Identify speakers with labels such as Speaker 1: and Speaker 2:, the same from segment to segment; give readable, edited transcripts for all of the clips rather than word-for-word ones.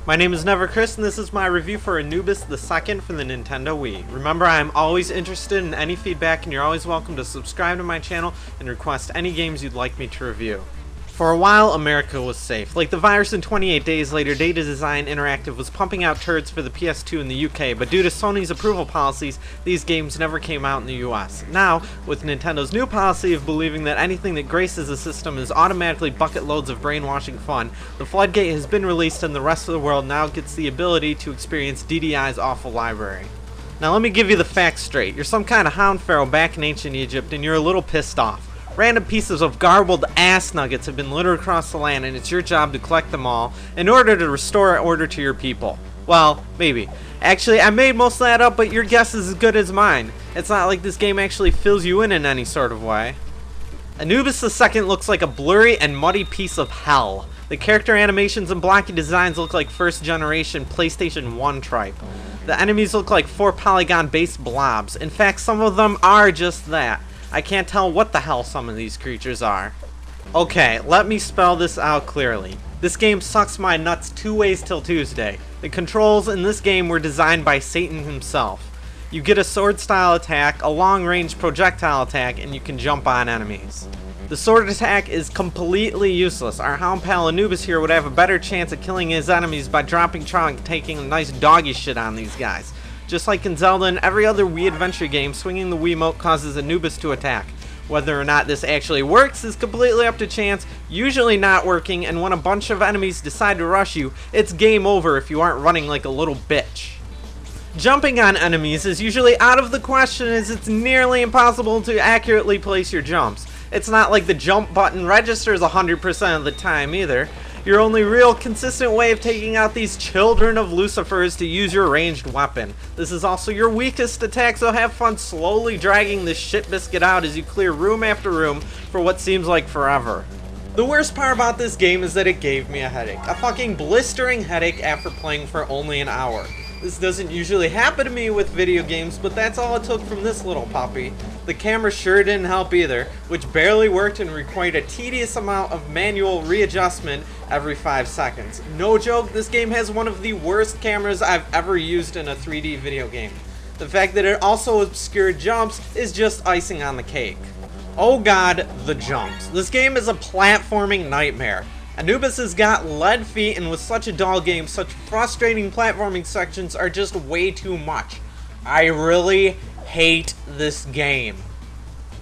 Speaker 1: My name is NeverChris, and this is my review for Anubis II for the Nintendo Wii. Remember, I am always interested in any feedback, and you're always welcome to subscribe to my channel and request any games you'd like me to review. For a while, America was safe. Like the virus in 28 Days Later, Data Design Interactive was pumping out turds for the PS2 in the UK, but due to Sony's approval policies, these games never came out in the US. Now, with Nintendo's new policy of believing that anything that graces the system is automatically bucket loads of brainwashing fun, the floodgate has been released and the rest of the world now gets the ability to experience DDI's awful library. Now let me give you the facts straight. You're some kind of hound pharaoh back in ancient Egypt and you're a little pissed off. Random pieces of garbled ass nuggets have been littered across the land, and it's your job to collect them all in order to restore order to your people. Well, maybe. Actually, I made most of that up, but your guess is as good as mine. It's not like this game actually fills you in any sort of way. Anubis II looks like a blurry and muddy piece of hell. The character animations and blocky designs look like first generation PlayStation 1 tripe. The enemies look like 4-polygon based blobs. In fact, some of them are just that. I can't tell what the hell some of these creatures are. Okay, let me spell this out clearly. This game sucks my nuts 2 ways till Tuesday. The controls in this game were designed by Satan himself. You get a sword style attack, a long range projectile attack, and you can jump on enemies. The sword attack is completely useless. Our hound pal Anubis here would have a better chance of killing his enemies by dropping trunk and taking a nice doggy shit on these guys. Just like in Zelda and every other Wii adventure game, swinging the Wiimote causes Anubis to attack. Whether or not this actually works is completely up to chance, usually not working, and when a bunch of enemies decide to rush you, it's game over if you aren't running like a little bitch. Jumping on enemies is usually out of the question as it's nearly impossible to accurately place your jumps. It's not like the jump button registers 100% of the time either. Your only real consistent way of taking out these children of Lucifer is to use your ranged weapon. This is also your weakest attack, so have fun slowly dragging this shit biscuit out as you clear room after room for what seems like forever. The worst part about this game is that it gave me a headache. A fucking blistering headache after playing for only an hour. This doesn't usually happen to me with video games, but that's all it took from this little puppy. The camera sure didn't help either, which barely worked and required a tedious amount of manual readjustment every 5 seconds. No joke, this game has one of the worst cameras I've ever used in a 3D video game. The fact that it also obscured jumps is just icing on the cake. Oh god, the jumps. This game is a platforming nightmare. Anubis has got lead feet, and with such a dull game, such frustrating platforming sections are just way too much. I really hate this game.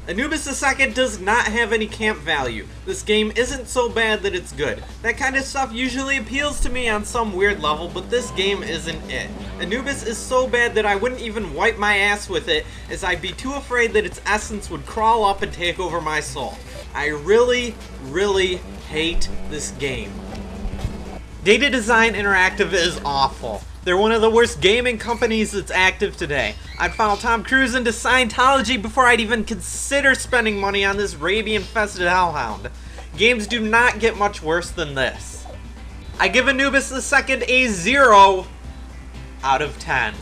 Speaker 1: Anubis II does not have any camp value. This game isn't so bad that it's good. That kind of stuff usually appeals to me on some weird level, but this game isn't it. Anubis is so bad that I wouldn't even wipe my ass with it, as I'd be too afraid that its essence would crawl up and take over my soul. I really hate this game. Data Design Interactive is awful. They're one of the worst gaming companies that's active today. I'd follow Tom Cruise into Scientology before I'd even consider spending money on this rabian-infested hellhound. Games do not get much worse than this. I give Anubis II a 0 out of 10.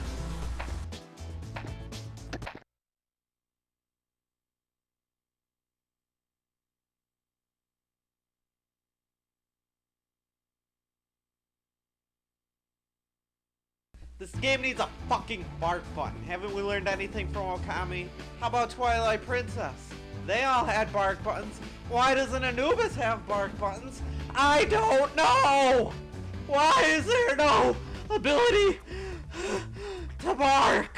Speaker 1: This game needs a fucking bark button. Haven't we learned anything from Okami? How about Twilight Princess? They all had bark buttons. Why doesn't Anubis have bark buttons? I don't know! Why is there no ability to bark?